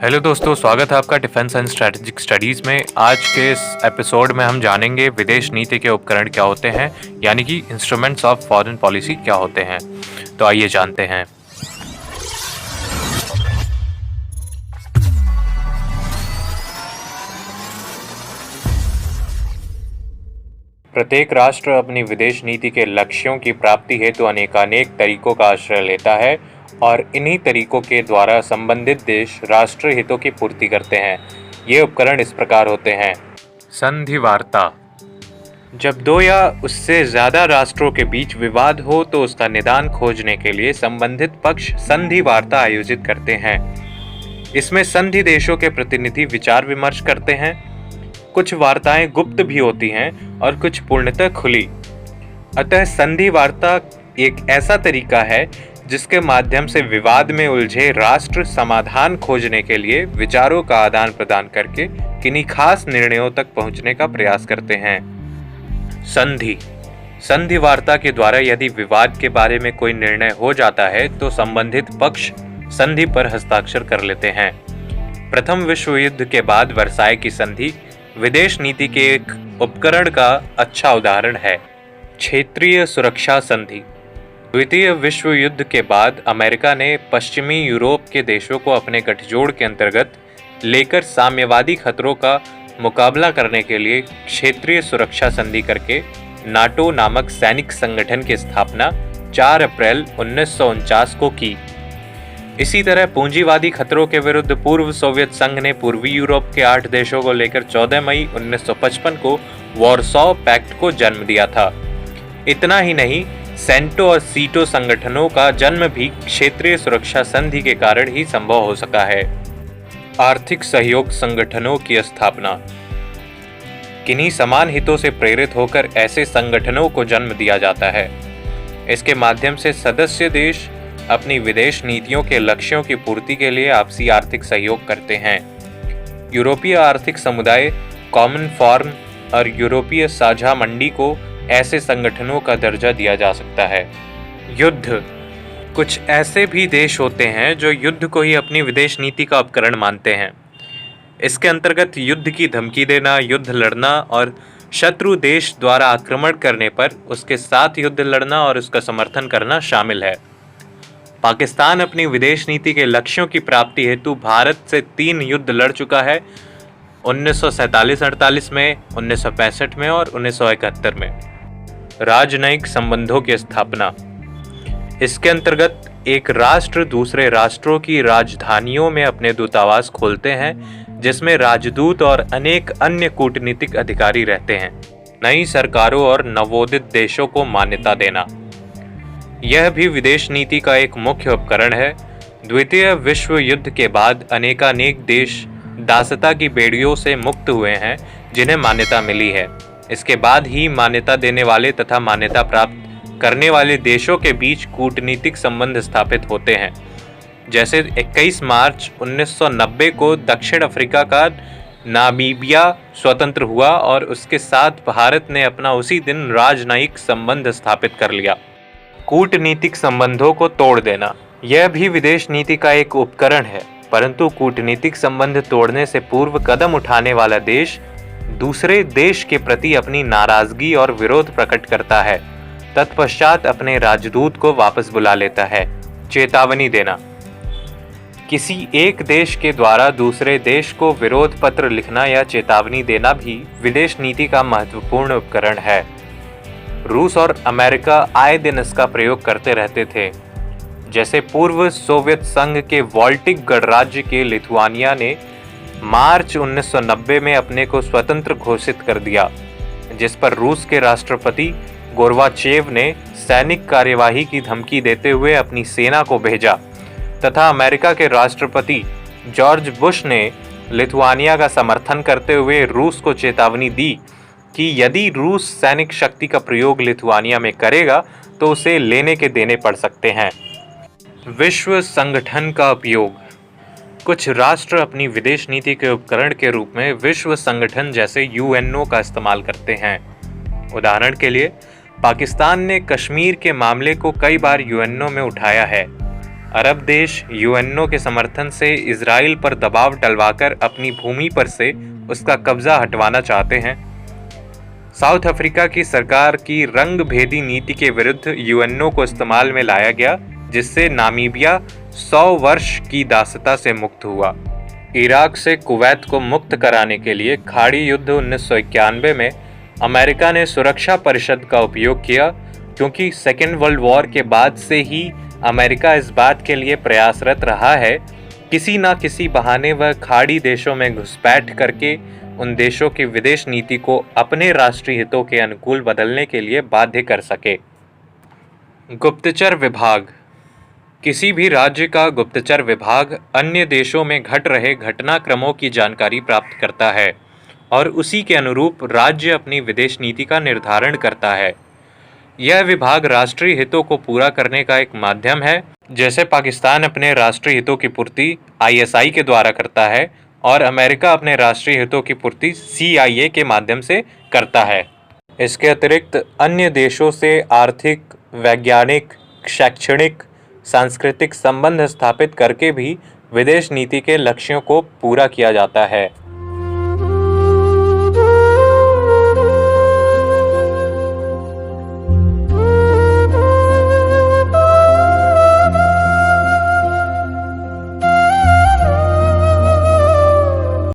Hello दोस्तों, स्वागत है आपका डिफेंस एंड स्ट्रेटेजिक स्टडीज़ में। आज के इस एपिसोड में हम जानेंगे विदेश नीति के उपकरण क्या होते हैं, यानी कि इंस्ट्रूमेंट्स ऑफ फॉरेन पॉलिसी क्या होते हैं। तो आइए जानते हैं। प्रत्येक राष्ट्र अपनी विदेश नीति के लक्ष्यों की प्राप्ति हेतु अनेकानेक तरीकों का आश्रय लेता है और इन्हीं तरीकों के द्वारा संबंधित देश राष्ट्र हितों की पूर्ति करते हैं। ये उपकरण इस प्रकार होते हैं। संधि वार्ता। जब दो या उससे ज़्यादा राष्ट्रों के बीच विवाद हो तो उसका निदान खोजने के लिए संबंधित पक्ष संधि वार्ता आयोजित करते हैं। इसमें संधि देशों के प्रतिनिधि विचार विमर्श करते हैं। कुछ वार्ताएं गुप्त भी होती हैं और कुछ पूर्णतः खुली। अतः संधि वार्ता एक ऐसा तरीका है जिसके माध्यम से विवाद में उलझे राष्ट्र समाधान खोजने के लिए विचारों का आदान प्रदान करके किन्हीं खास निर्णयों तक पहुंचने का प्रयास करते हैं। संधि वार्ता के द्वारा यदि विवाद के बारे में कोई निर्णय हो जाता है तो संबंधित पक्ष संधि पर हस्ताक्षर कर लेते हैं। प्रथम विश्व युद्ध के बाद वर्साय की संधि विदेश नीति के एक उपकरण का अच्छा उदाहरण है। क्षेत्रीय सुरक्षा संधि। द्वितीय विश्व युद्ध के बाद अमेरिका ने पश्चिमी यूरोप के देशों को अपने गठजोड़ के अंतर्गत लेकर साम्यवादी खतरों का मुकाबला करने के लिए क्षेत्रीय सुरक्षा संधि करके नाटो नामक सैनिक संगठन की स्थापना 4 अप्रैल 1949 को की। इसी तरह पूंजीवादी खतरों के विरुद्ध पूर्व सोवियत संघ ने पूर्वी यूरोप के 8 देशों को लेकर 14 मई 1955 को वॉरसॉ पैक्ट को जन्म दिया था। इतना ही नहीं, सेंटो और सीटो संगठनों का जन्म भी क्षेत्रीय सुरक्षा संधि के कारण ही संभव हो सका है। आर्थिक सहयोग संगठनों की स्थापना। किन्हीं समान हितों से प्रेरित होकर ऐसे संगठनों को जन्म दिया जाता है। इसके माध्यम से सदस्य देश अपनी विदेश नीतियों के लक्ष्यों की पूर्ति के लिए आपसी आर्थिक सहयोग करते हैं। यूरोपीय आर्थिक समुदाय, कॉमन फॉर्म और यूरोपीय साझा मंडी को ऐसे संगठनों का दर्जा दिया जा सकता है। युद्ध। कुछ ऐसे भी देश होते हैं जो युद्ध को ही अपनी विदेश नीति का उपकरण मानते हैं। इसके अंतर्गत युद्ध की धमकी देना, युद्ध लड़ना और शत्रु देश द्वारा आक्रमण करने पर उसके साथ युद्ध लड़ना और उसका समर्थन करना शामिल है। पाकिस्तान अपनी विदेश नीति के लक्ष्यों की प्राप्ति हेतु भारत से 3 युद्ध लड़ चुका है, 1947-48 में, 1965 में और 1971 में। राजनयिक संबंधों की स्थापना। इसके अंतर्गत एक राष्ट्र दूसरे राष्ट्रों की राजधानियों में अपने दूतावास खोलते हैं, जिसमें राजदूत और अनेक अन्य कूटनीतिक अधिकारी रहते हैं। नई सरकारों और नवोदित देशों को मान्यता देना, यह भी विदेश नीति का एक मुख्य उपकरण है। द्वितीय विश्व युद्ध के बाद अनेकानेक देश दासता की बेड़ियों से मुक्त हुए हैं, जिन्हें मान्यता मिली है। इसके बाद ही मान्यता देने वाले तथा मान्यता प्राप्त करने वाले देशों के बीच कूटनीतिक संबंध स्थापित होते हैं। जैसे 21 मार्च 1990 को दक्षिण अफ्रीका का नामीबिया स्वतंत्र हुआ और उसके साथ भारत ने अपना उसी दिन राजनयिक संबंध स्थापित कर लिया। कूटनीतिक संबंधों को तोड़ देना, यह भी विदेश नीति का एक उपकरण है, परंतु कूटनीतिक संबंध तोड़ने से पूर्व कदम उठाने वाला देश दूसरे देश के प्रति अपनी नाराजगी और विरोध प्रकट करता है, तत्पश्चात अपने राजदूत को वापस बुला लेता है। चेतावनी देना। किसी एक देश के द्वारा दूसरे देश को विरोध पत्र लिखना या चेतावनी देना भी विदेश नीति का महत्वपूर्ण उपकरण है। रूस और अमेरिका आए दिन इसका प्रयोग करते रहते थे। जैसे पूर्व सोवियत संघ के बाल्टिक गणराज्य के लिथुआनिया ने मार्च 1990 में अपने को स्वतंत्र घोषित कर दिया, जिस पर रूस के राष्ट्रपति गोर्बाचेव ने सैनिक कार्यवाही की धमकी देते हुए अपनी सेना को भेजा, तथा अमेरिका के राष्ट्रपति जॉर्ज बुश ने लिथुआनिया का समर्थन करते हुए रूस को चेतावनी दी कि यदि रूस सैनिक शक्ति का प्रयोग लिथुआनिया में करेगा तो उसे लेने के देने पड़ सकते हैं। विश्व संगठन का उपयोग। कुछ राष्ट्र अपनी विदेश नीति के उपकरण के रूप में विश्व संगठन जैसे यूएनओ का इस्तेमाल करते हैं। उदाहरण के लिए पाकिस्तान ने कश्मीर के मामले को कई बार यूएनओ में उठाया है। अरब देश यूएनओ के समर्थन से इजराइल पर दबाव डलवाकर अपनी भूमि पर से उसका कब्जा हटवाना चाहते हैं। साउथ अफ्रीका की सरकार की रंग भेदी नीति के विरुद्ध यूएनओ को इस्तेमाल में लाया गया, जिससे नामीबिया 100 वर्ष की दासता से मुक्त हुआ। इराक से कुवैत को मुक्त कराने के लिए खाड़ी युद्ध 1991 में अमेरिका ने सुरक्षा परिषद का उपयोग किया, क्योंकि सेकेंड वर्ल्ड वॉर के बाद से ही अमेरिका इस बात के लिए प्रयासरत रहा है किसी न किसी बहाने वह खाड़ी देशों में घुसपैठ करके उन देशों की विदेश नीति को अपने राष्ट्रीय हितों के अनुकूल बदलने के लिए बाध्य कर सके। गुप्तचर विभाग। किसी भी राज्य का गुप्तचर विभाग अन्य देशों में घट रहे घटनाक्रमों की जानकारी प्राप्त करता है और उसी के अनुरूप राज्य अपनी विदेश नीति का निर्धारण करता है। यह विभाग राष्ट्रीय हितों को पूरा करने का एक माध्यम है, जैसे पाकिस्तान अपने राष्ट्रीय हितों की पूर्ति आईएसआई के द्वारा करता है और अमेरिका अपने राष्ट्रीय हितों की पूर्ति CIA के माध्यम से करता है। इसके अतिरिक्त अन्य देशों से आर्थिक, वैज्ञानिक, शैक्षणिक, सांस्कृतिक संबंध स्थापित करके भी विदेश नीति के लक्ष्यों को पूरा किया जाता है।